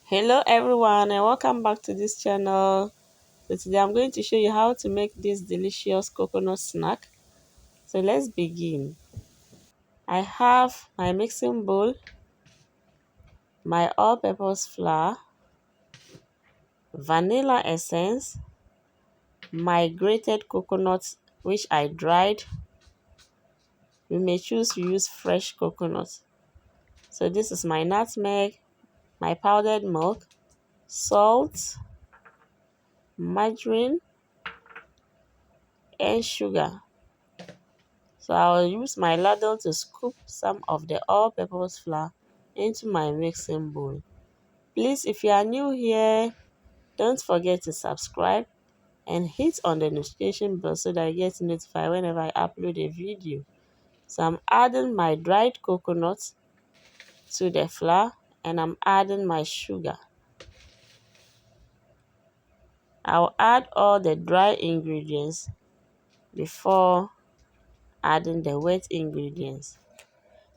Hello everyone and welcome back to this channel. So today I'm going to show you how to make this delicious coconut snack. So let's begin. I have my mixing bowl, my all-purpose flour, vanilla essence, my grated coconut which I dried. You may choose to use fresh coconut. So this is my nutmeg, my powdered milk, salt, margarine and sugar. So I'll use my ladle to scoop some of the all-purpose flour into my mixing bowl. Please, if you are new here, don't forget to subscribe and hit on the notification bell so that you get notified whenever I upload a video. So I'm adding my dried coconut to the flour and I'm adding my sugar. I'll add all the dry ingredients before adding the wet ingredients.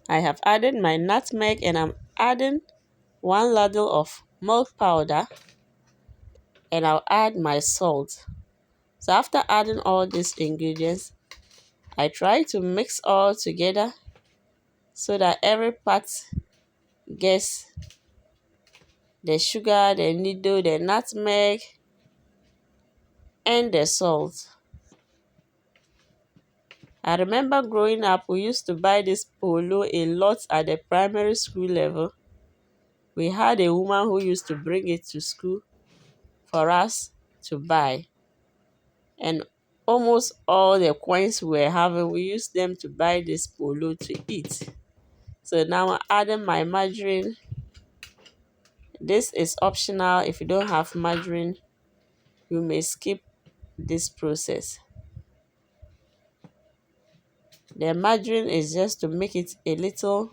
I have added my nutmeg and I'm adding 1 ladle of milk powder and I'll add my salt. So after adding all these ingredients, I try to mix all together so that every part gets the sugar, the needle, the nutmeg and the salt. I remember growing up, we used to buy this pooloo a lot at the primary school level. We had a woman who used to bring it to school for us to buy. And almost all the coins we were having, we used them to buy this pooloo to eat. So now I'm adding my margarine. This is optional. If you don't have margarine, you may skip this process. The margarine is just to make it a little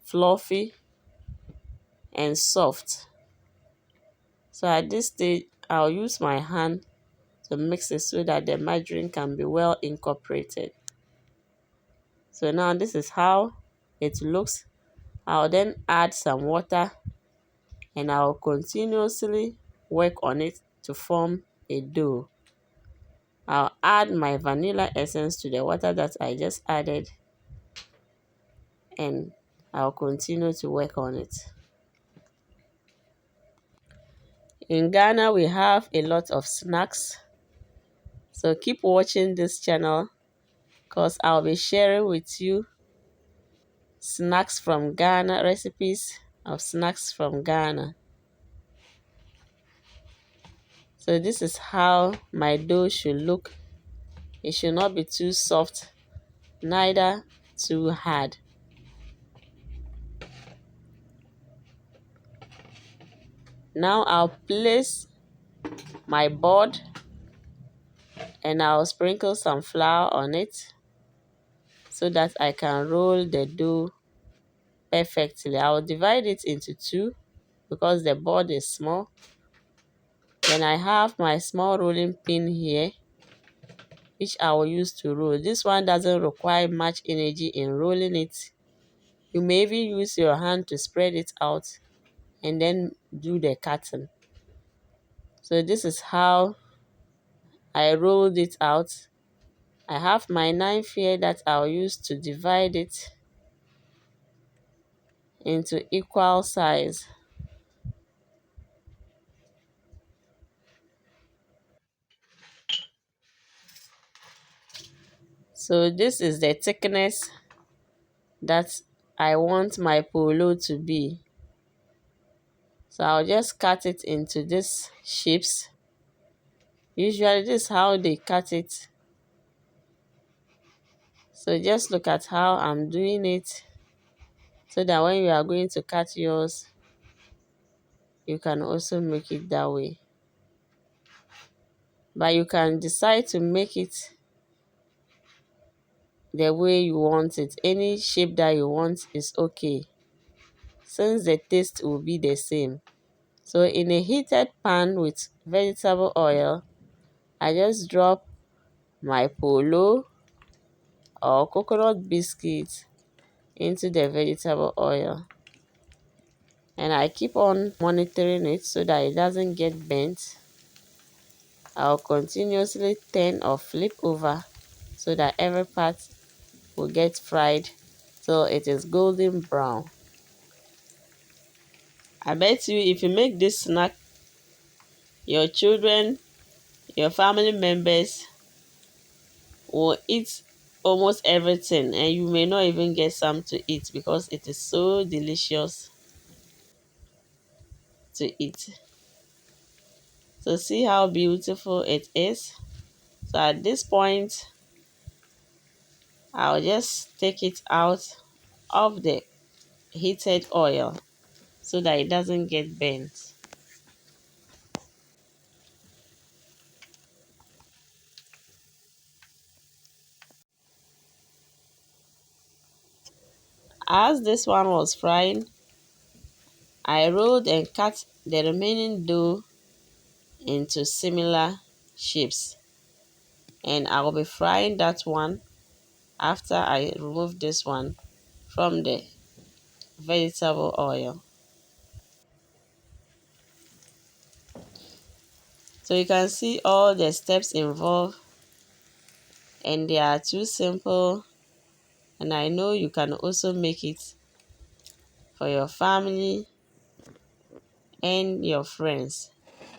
fluffy and soft. So at this stage, I'll use my hand to mix it so that the margarine can be well incorporated. So now this is how it looks. I'll then add some water and I'll continuously work on it to form a dough. I'll add my vanilla essence to the water that I just added and I'll continue to work on it. In Ghana, we have a lot of snacks. So keep watching this channel because I'll be sharing with you snacks from Ghana, recipes of snacks from Ghana. So this is how my dough should look. It should not be too soft, neither too hard. Now I'll place my board and I'll sprinkle some flour on it so that I can roll the dough perfectly. I'll divide it into 2 because the board is small. Then I have my small rolling pin here which I will use to roll. This one doesn't require much energy in rolling it. You may even use your hand to spread it out and then do the cutting. So this is how I rolled it out. I have my knife here that I'll use to divide it into equal size. So this is the thickness that I want my pooloo to be. So I'll just cut it into these shapes. Usually this is how they cut it. So just look at how I'm doing it so that when you are going to cut yours, you can also make it that way. But you can decide to make it the way you want it. Any shape that you want is okay, since the taste will be the same. So in a heated pan with vegetable oil, I just drop my pooloo or coconut biscuits into the vegetable oil. and I keep on monitoring it so that it doesn't get bent. I'll continuously turn or flip over so that every part will get fried till it is golden brown. I bet you if you make this snack, your children, your family members will eat almost everything, and you may not even get some to eat because it is so delicious to eat. So see how beautiful it is. So at this point, I'll just take it out of the heated oil so that it doesn't get burnt. As this one was frying, I rolled and cut the remaining dough into similar shapes, and I will be frying that one after I remove this one from the vegetable oil. So you can see all the steps involved, and they are too simple, and I know you can also make it for your family and your friends,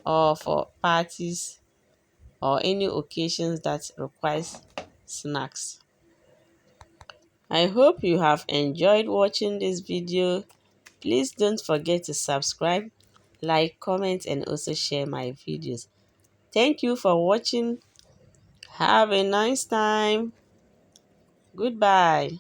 or for parties or any occasions that requires snacks. I hope you have enjoyed watching this video. Please don't forget to subscribe, like, comment, and also share my videos. Thank you for watching. Have a nice time. Goodbye.